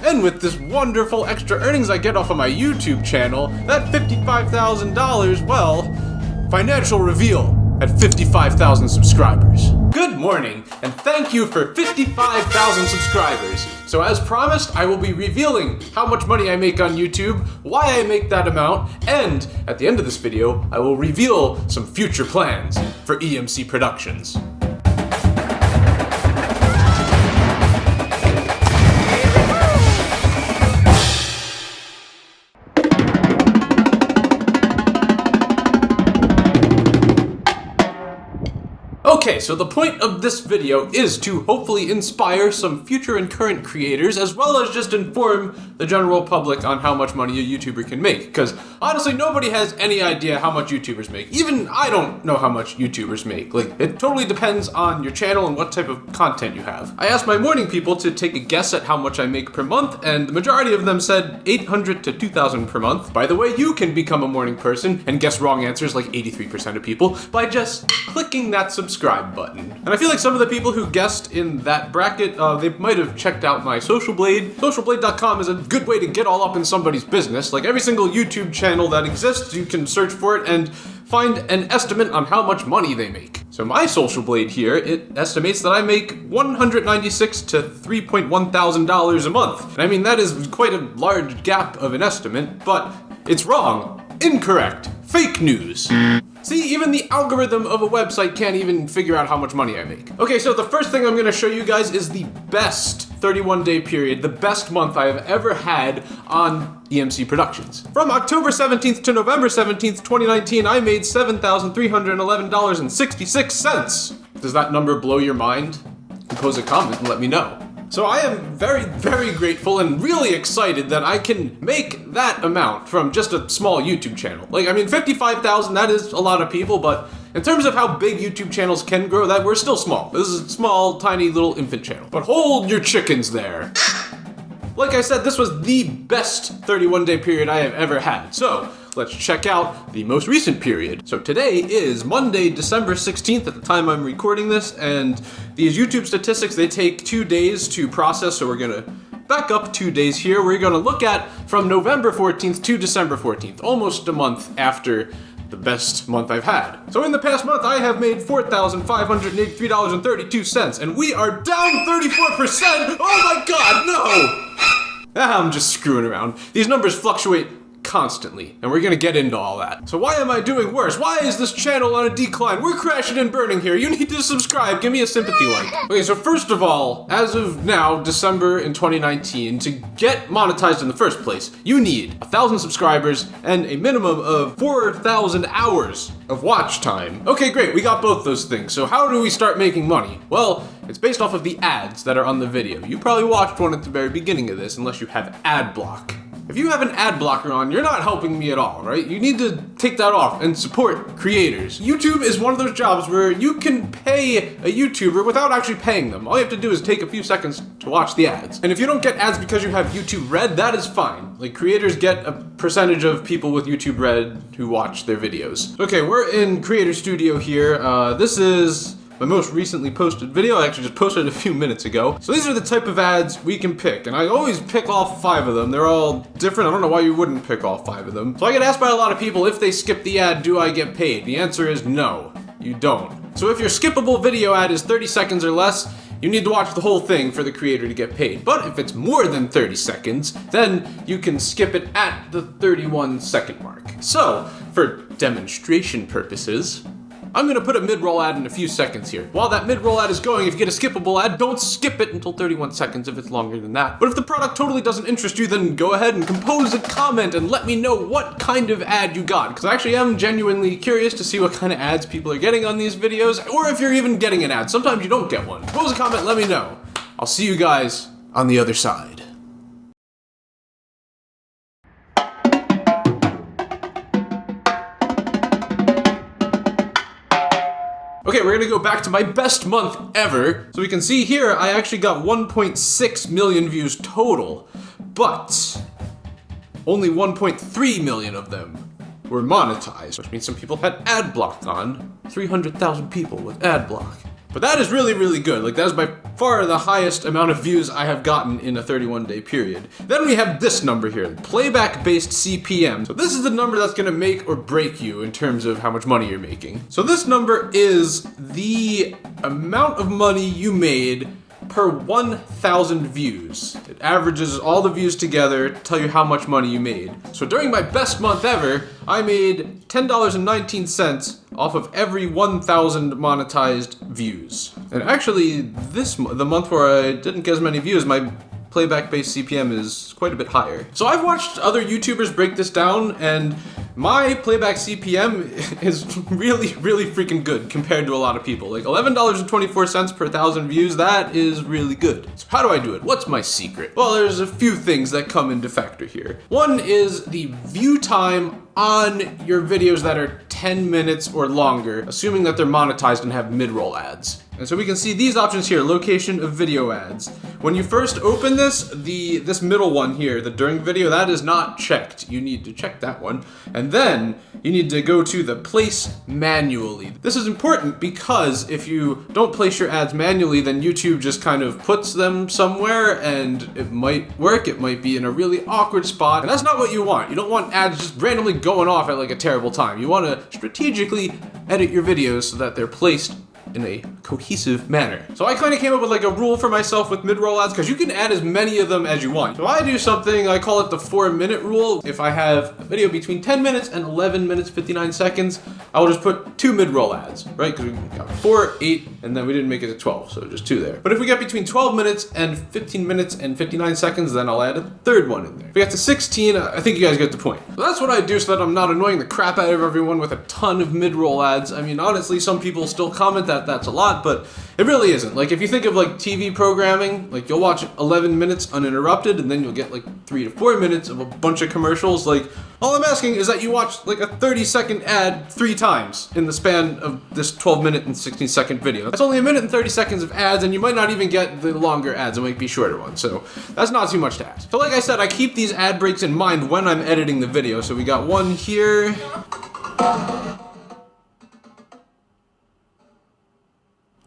And with this wonderful extra earnings I get off of my YouTube channel, that $55,000, well, financial reveal at 55,000 subscribers. Good morning, and thank you for 55,000 subscribers. So as promised, I will be revealing how much money I make on YouTube, why I make that amount, and at the end of this video, I will reveal some future plans for EMC Productions. Okay, so the point of this video is to hopefully inspire some future and current creators, as well as just inform the general public on how much money a YouTuber can make. Because honestly, nobody has any idea how much YouTubers make. Even I don't know how much YouTubers make. Like, it totally depends on your channel and what type of content you have. I asked my morning people to take a guess at how much I make per month, and the majority of them said $800 to $2,000 per month. By the way, you can become a morning person and guess wrong answers like 83% of people by just clicking that subscribe button. And I feel like some of the people who guessed in that bracket, they might have checked out my Social Blade. Socialblade.com is a good way to get all up in somebody's business. Like every single YouTube channel that exists, you can search for it and find an estimate on how much money they make. So my Social Blade here, it estimates that I make $196 to $3.1 thousand a month. And I mean, that is quite a large gap of an estimate, but it's wrong, incorrect, fake news. See, even the algorithm of a website can't even figure out how much money I make. Okay, so the first thing I'm gonna show you guys is the best 31-day period, the best month I have ever had on EMC Productions. From October 17th to November 17th, 2019, I made $7,311.66. Does that number blow your mind? Compose a comment and let me know. So I am very, very grateful and really excited that I can make that amount from just a small YouTube channel. Like, I mean, 55,000, that is a lot of people, but in terms of how big YouTube channels can grow, that we're still small. This is a small, tiny little infant channel. But hold your chickens there. Like I said, this was the best 31-day period I have ever had. So let's check out the most recent period. So today is Monday, December 16th at the time I'm recording this, and these YouTube statistics, they take 2 days to process, so we're gonna back up 2 days here. We're gonna look at from November 14th to December 14th, almost a month after the best month I've had. So in the past month, I have made $4,583.32, and we are down 34%! Oh my god, no! I'm just screwing around. These numbers fluctuate constantly, and we're gonna get into all that. So why am I doing worse? Why is this channel on a decline? We're crashing and burning here. You need to subscribe. Give me a sympathy like. Okay, so first of all, as of now, December in 2019, to get monetized in the first place, you need 1,000 subscribers and a minimum of 4,000 hours of watch time. Okay, great. We got both those things. So how do we start making money? Well, it's based off of the ads that are on the video. You probably watched one at the very beginning of this, unless you have ad block. If you have an ad blocker on, you're not helping me at all, right? You need to take that off and support creators. YouTube is one of those jobs where you can pay a YouTuber without actually paying them. All you have to do is take a few seconds to watch the ads. And if you don't get ads because you have YouTube Red, that is fine. Like, creators get a percentage of people with YouTube Red who watch their videos. Okay, we're in Creator Studio here. This is my most recently posted video. I actually just posted it a few minutes ago. So these are the type of ads we can pick, and I always pick all 5 of them. They're all different. I don't know why you wouldn't pick all 5 of them. So I get asked by a lot of people, if they skip the ad, do I get paid? The answer is no, you don't. So if your skippable video ad is 30 seconds or less, you need to watch the whole thing for the creator to get paid. But if it's more than 30 seconds, then you can skip it at the 31-second mark. So, for demonstration purposes, I'm gonna put a mid-roll ad in a few seconds here. While that mid-roll ad is going, if you get a skippable ad, don't skip it until 31 seconds if it's longer than that. But if the product totally doesn't interest you, then go ahead and compose a comment and let me know what kind of ad you got. Because I actually am genuinely curious to see what kind of ads people are getting on these videos, or if you're even getting an ad. Sometimes you don't get one. Compose a comment, let me know. I'll see you guys on the other side. Okay, we're gonna go back to my best month ever. So we can see here, I actually got 1.6 million views total, but only 1.3 million of them were monetized, which means some people had ad block on. 300,000 people with ad block. But that is really, really good. Like, that is by far the highest amount of views I have gotten in a 31-day period. Then we have this number here, playback-based CPM. So this is the number that's gonna make or break you in terms of how much money you're making. So this number is the amount of money you made per 1,000 views. It averages all the views together to tell you how much money you made. So during my best month ever, I made $10.19 off of every 1,000 monetized views. And actually, the month where I didn't get as many views, my playback-based CPM is quite a bit higher. So I've watched other YouTubers break this down, and my playback CPM is really, really freaking good compared to a lot of people. Like $11.24 per 1,000 views, that is really good. So how do I do it? What's my secret? Well, there's a few things that come into factor here. One is the view time on your videos that are 10 minutes or longer, assuming that they're monetized and have mid-roll ads. And so we can see these options here, location of video ads. When you first open this middle one here, the during video, that is not checked. You need to check that one. And then you need to go to the place manually. This is important because if you don't place your ads manually, then YouTube just kind of puts them somewhere and it might work. It might be in a really awkward spot. And that's not what you want. You don't want ads just randomly going off at like a terrible time. You want to strategically edit your videos so that they're placed in a cohesive manner. So I kind of came up with like a rule for myself with mid-roll ads, because you can add as many of them as you want. So I do something, I call it the 4-minute rule. If I have a video between 10 minutes and 11 minutes 59 seconds, I will just put 2 mid-roll ads, right? Because we got 4, 8, and then we didn't make it to 12, so just 2 there. But if we get between 12 minutes and 15 minutes and 59 seconds, then I'll add a 3rd one in there. If we get to 16, I think you guys get the point. So that's what I do so that I'm not annoying the crap out of everyone with a ton of mid-roll ads. I mean, honestly, some people still comment that that's a lot, but it really isn't. Like, if you think of like TV programming, like you'll watch 11 minutes uninterrupted and then you'll get like 3 to 4 minutes of a bunch of commercials. Like, all I'm asking is that you watch like a 30-second ad 3 times in the span of this 12-minute and 16-second video. That's only a minute and 30 seconds of ads, and you might not even get the longer ads. It might be shorter ones, so that's not too much to ask. So like I said, I keep these ad breaks in mind when I'm editing the video. So we got one here.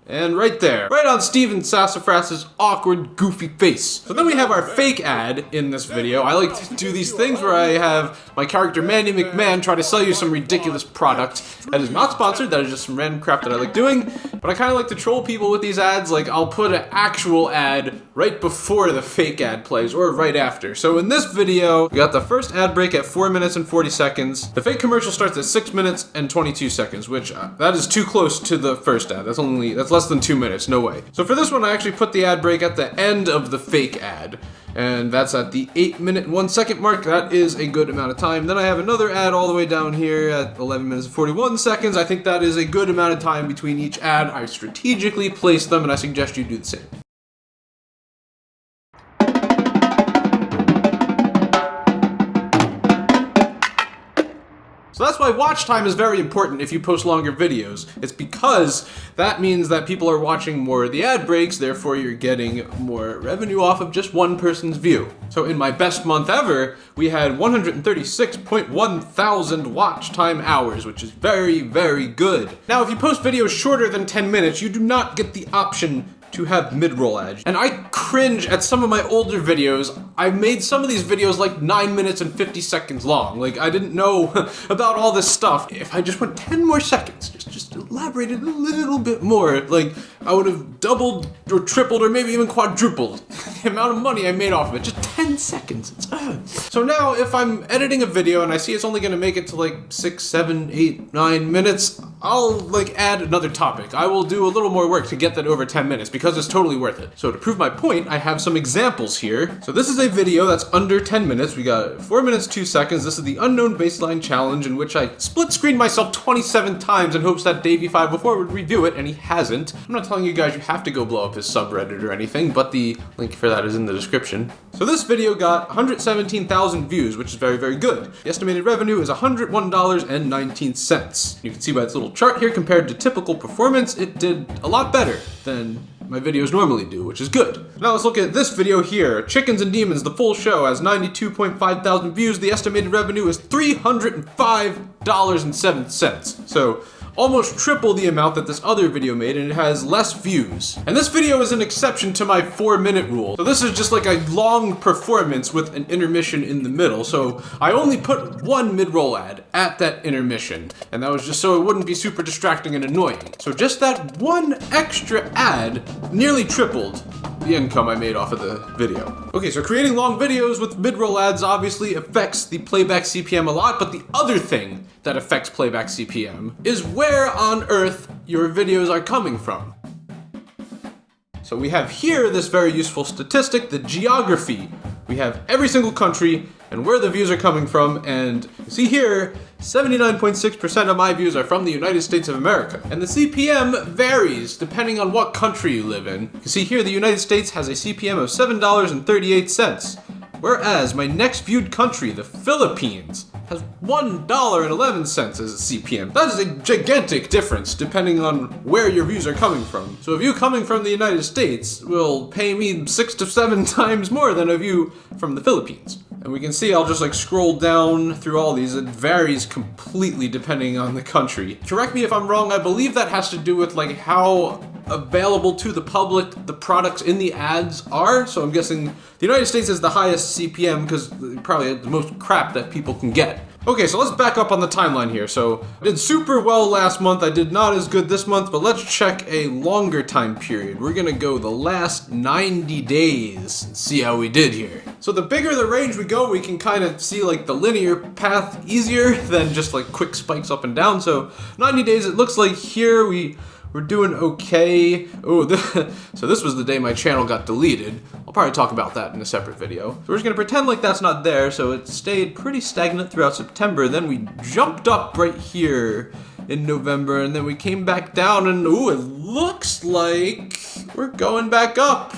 And right there, right on Steven Sassafras's awkward, goofy face. So then we have our fake ad in this video. I like to do these things where I have my character Mandy McMahon try to sell you some ridiculous product that is not sponsored, that is just some random crap that I like doing. But I kind of like to troll people with these ads. Like, I'll put an actual ad right before the fake ad plays, or right after. So in this video, we got the first ad break at 4 minutes and 40 seconds. The fake commercial starts at 6 minutes and 22 seconds, which that is too close to the first ad. That's less than 2 minutes, no way. So for this one, I actually put the ad break at the end of the fake ad, and that's at the 8 minute and 1 second mark. That is a good amount of time. Then I have another ad all the way down here at 11 minutes and 41 seconds. I think that is a good amount of time between each ad. I strategically place them, and I suggest you do the same. So that's why watch time is very important if you post longer videos. It's because that means that people are watching more of the ad breaks, therefore you're getting more revenue off of just one person's view. So in my best month ever, we had 136.1 thousand watch time hours, which is very, very good. Now, if you post videos shorter than 10 minutes, you do not get the option to have mid-roll ads. And I cringe at some of my older videos. I made some of these videos like 9 minutes and 50 seconds long. Like, I didn't know about all this stuff. If I just went 10 more seconds, just elaborated a little bit more, like, I would have doubled or tripled or maybe even quadrupled the amount of money I made off of it. Just 10 seconds. So now, if I'm editing a video and I see it's only gonna make it to like 6, 7, 8, 9 minutes, I'll like add another topic. I will do a little more work to get that over 10 minutes because it's totally worth it. So to prove my point, I have some examples here. So this is a video that's under 10 minutes. We got 4 minutes, 2 seconds. This is the unknown baseline challenge, in which I split screened myself 27 times in hopes that Davey5before would review it, and he hasn't. I'm not telling you guys you have to go blow up his subreddit or anything, but the link for that is in the description. So this video got 117,000 views, which is very, very good. The estimated revenue is $101.19. You can see by its little chart here, compared to typical performance, it did a lot better than my videos normally do, which is good. Now let's look at this video here. Chickens and Demons, the full show, has 92.5 thousand views. The estimated revenue is $305.07. So almost triple the amount that this other video made, and it has less views. And this video is an exception to my 4-minute rule. So this is just like a long performance with an intermission in the middle. So I only put one mid-roll ad at that intermission, and that was just so it wouldn't be super distracting and annoying. So just that one extra ad nearly tripled the income I made off of the video. Okay, so creating long videos with mid-roll ads obviously affects the playback CPM a lot, but the other thing that affects playback CPM is where on earth your videos are coming from. So we have here this very useful statistic, the geography. We have every single country and where the views are coming from, and you see here, 79.6% of my views are from the United States of America. And the CPM varies depending on what country you live in. You can see here the United States has a CPM of $7.38, whereas my next viewed country, the Philippines, has $1.11 as its CPM. That is a gigantic difference depending on where your views are coming from. So a view coming from the United States will pay me 6 to 7 times more than a view from the Philippines. And we can see I'll just like scroll down through all these. It varies completely depending on the country. Correct me if I'm wrong, I believe that has to do with like how available to the public the products in the ads are. So I'm guessing the United States is the highest CPM because probably the most crap that people can get. Okay, so let's back up on the timeline here. So I did super well last month. I did not as good this month, but let's check a longer time period. We're gonna go the last 90 days and see how we did here. So the bigger the range we go, we can kind of see like the linear path easier than just like quick spikes up and down. So 90 days, it looks like here we're doing okay. Oh, so this was the day my channel got deleted. I'll probably talk about that in a separate video. So we're just gonna pretend like that's not there. So it stayed pretty stagnant throughout September. Then we jumped up right here in November, and then we came back down, and ooh, it looks like we're going back up.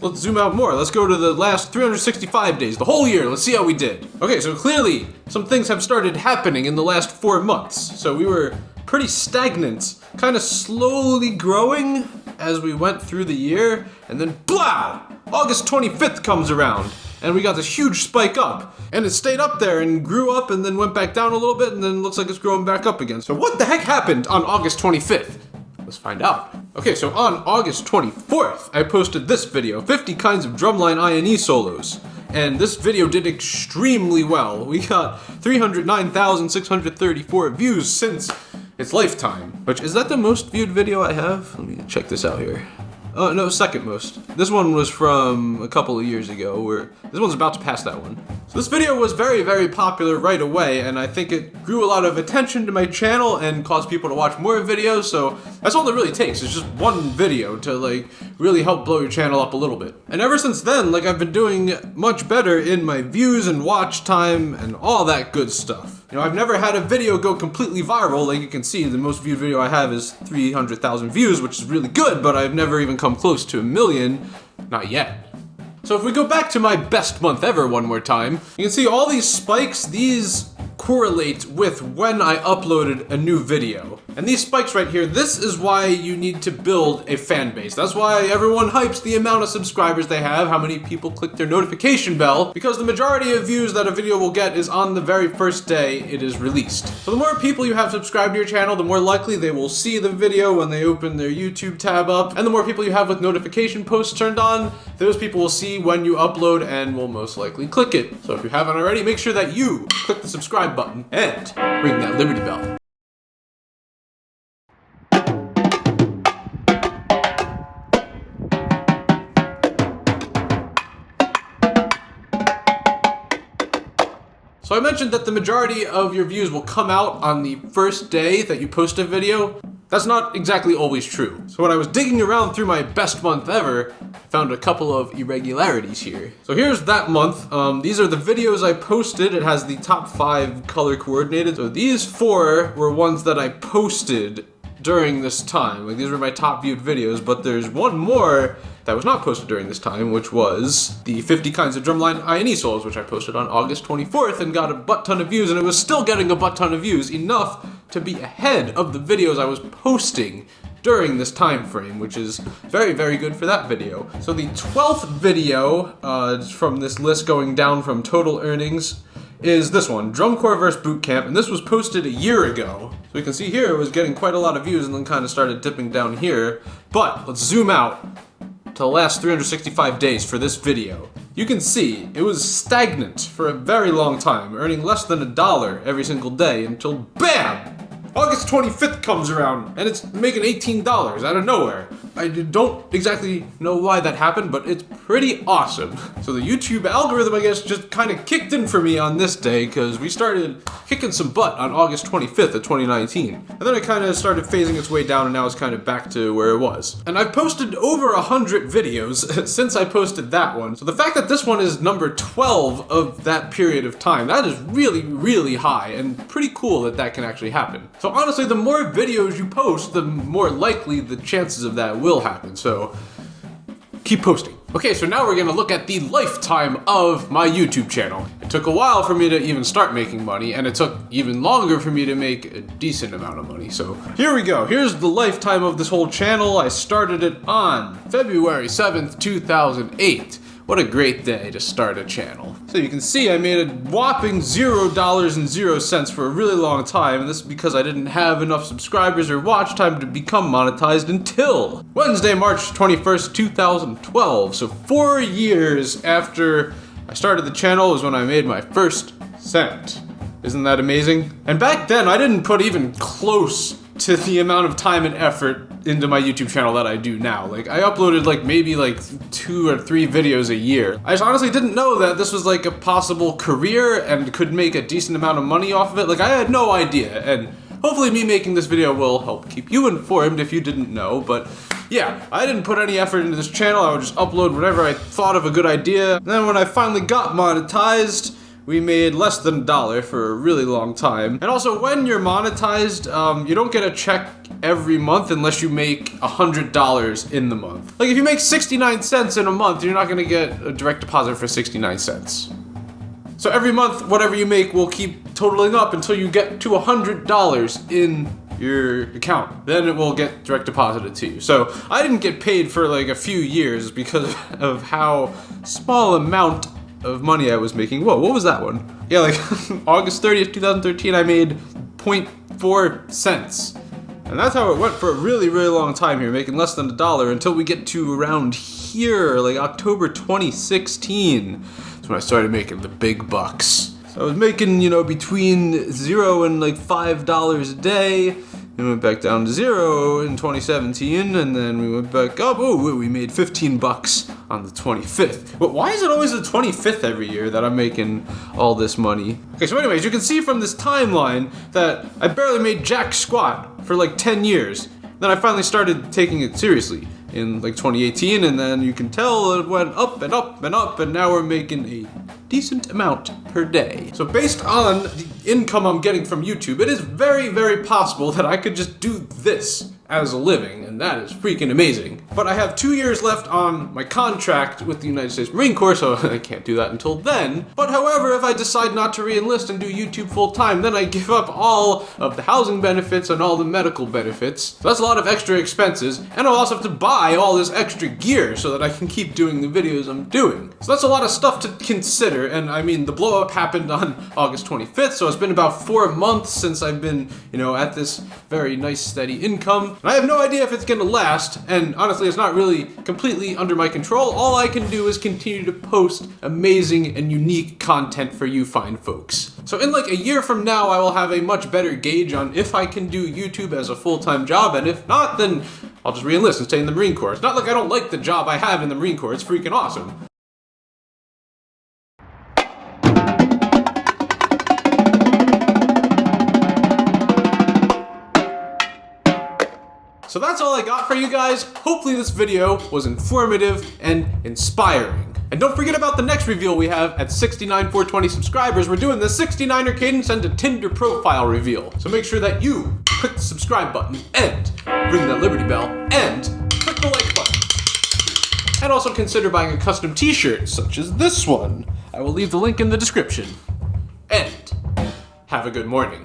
Let's zoom out more. Let's go to the last 365 days, the whole year. Let's see how we did. Okay, so clearly some things have started happening in the last 4 months. So we were pretty stagnant, kind of slowly growing as we went through the year, and then blow! August 25th comes around, and we got this huge spike up, and it stayed up there and grew up and then went back down a little bit, and then looks like it's growing back up again. So what the heck happened on August 25th? Let's find out. Okay, so on August 24th, I posted this video, 50 kinds of drumline I&E solos. And this video did extremely well. We got 309,634 views since its lifetime. Which, is that the most viewed video I have? Let me check this out here. Oh, no, second most. This one was from a couple of years ago, this one's about to pass that one. So this video was very, very popular right away, and I think it drew a lot of attention to my channel and caused people to watch more videos, so that's all it really takes, is just one video to like really help blow your channel up a little bit. And ever since then, like I've been doing much better in my views and watch time and all that good stuff. You know, I've never had a video go completely viral. Like you can see, the most viewed video I have is 300,000 views, which is really good, but I've never even come close to 1 million, not yet. So if we go back to my best month ever one more time, you can see all these spikes, these correlate with when I uploaded a new video. And these spikes right here, this is why you need to build a fan base. That's why everyone hypes the amount of subscribers they have, how many people click their notification bell, because the majority of views that a video will get is on the very first day it is released. So the more people you have subscribed to your channel, the more likely they will see the video when they open their YouTube tab up. And the more people you have with notification posts turned on, those people will see when you upload and will most likely click it. So if you haven't already, make sure that you click the subscribe button and ring that Liberty Bell. So I mentioned that the majority of your views will come out on the first day that you post a video. That's not exactly always true. So when I was digging around through my best month ever, I found a couple of irregularities here. So here's that month. These are the videos I posted. It has the top 5 color coordinated. So these 4 were ones that I posted during this time. Like these were my top viewed videos, but there's one more that was not posted during this time, which was the 50 kinds of drumline I&E solos, which I posted on August 24th and got a butt ton of views, and it was still getting a butt ton of views, enough to be ahead of the videos I was posting during this time frame, which is very, very good for that video. So the 12th video from this list going down from total earnings is this one, Drum Corps vs. Boot Camp, and this was posted a year ago. So you can see here it was getting quite a lot of views and then kind of started dipping down here. But let's zoom out to the last 365 days for this video. You can see it was stagnant for a very long time, earning less than $1 every single day until BAM! August 25th comes around and it's making $18 out of nowhere. I don't exactly know why that happened, but it's pretty awesome. So the YouTube algorithm, I guess, just kind of kicked in for me on this day because we started kicking some butt on August 25th of 2019. And then it kind of started phasing its way down and now it's kind of back to where it was. And I've posted over 100 videos since I posted that one. So the fact that this one is number 12 of that period of time, that is really, really high and pretty cool that that can actually happen. So honestly, the more videos you post, the more likely the chances of that will happen. So keep posting. Okay, so now we're gonna look at the lifetime of my YouTube channel. It took a while for me to even start making money, and it took even longer for me to make a decent amount of money. So here we go. Here's the lifetime of this whole channel. I started it on February 7th, 2008. What a great day to start a channel. So you can see I made a whopping $0.00 for a really long time, and this is because I didn't have enough subscribers or watch time to become monetized until Wednesday, March 21st, 2012. So 4 years after I started the channel was when I made my first cent. Isn't that amazing? And back then I didn't put even close to the amount of time and effort into my YouTube channel that I do now. Like, I uploaded maybe 2 or 3 videos a year. I just honestly didn't know that this was like a possible career and could make a decent amount of money off of it. Like, I had no idea, and hopefully me making this video will help keep you informed if you didn't know. But yeah, I didn't put any effort into this channel. I would just upload whenever I thought of a good idea. And then when I finally got monetized, we made less than $1 for a really long time. And also, when you're monetized, you don't get a check every month unless you make $100 in the month. Like, if you make 69 cents in a month, you're not gonna get a direct deposit for 69 cents. So every month, whatever you make will keep totaling up until you get to $100 in your account. Then it will get direct deposited to you. So I didn't get paid for a few years because of how small amount of money I was making. Whoa, what was that one? Yeah, August 30th, 2013, I made 0.4 cents. And that's how it went for a really, really long time here, making less than $1 until we get to around here, October 2016. That's when I started making the big bucks. So I was making, between $0 and $5 a day. It went back down to 0 in 2017, and then we went back up. Oh, we made 15 bucks on the 25th. But why is it always the 25th every year that I'm making all this money? Okay, so anyways, you can see from this timeline that I barely made jack squat for 10 years. Then I finally started taking it seriously in 2018, and then you can tell it went up and up and up, and now we're making a decent amount per day. So based on the income I'm getting from YouTube, it is very, very possible that I could just do this as a living, and that is freaking amazing. But I have 2 years left on my contract with the United States Marine Corps, so I can't do that until then. But however, if I decide not to re-enlist and do YouTube full time, then I give up all of the housing benefits and all the medical benefits. So that's a lot of extra expenses, and I'll also have to buy all this extra gear so that I can keep doing the videos I'm doing. So that's a lot of stuff to consider, and I mean, the blow up happened on August 25th, so it's been about 4 months since I've been, at this very nice steady income. And I have no idea if it's gonna last, and honestly, it's not really completely under my control. All I can do is continue to post amazing and unique content for you fine folks. So in a year from now, I will have a much better gauge on if I can do YouTube as a full-time job, and if not, then I'll just re-enlist and stay in the Marine Corps. It's not like I don't like the job I have in the Marine Corps, it's freaking awesome. So that's all I got for you guys. Hopefully this video was informative and inspiring. And don't forget about the next reveal we have at 69,420 subscribers. We're doing the 69er cadence and a Tinder profile reveal. So make sure that you click the subscribe button and ring that Liberty bell and click the like button. And also consider buying a custom t-shirt such as this one. I will leave the link in the description. And have a good morning.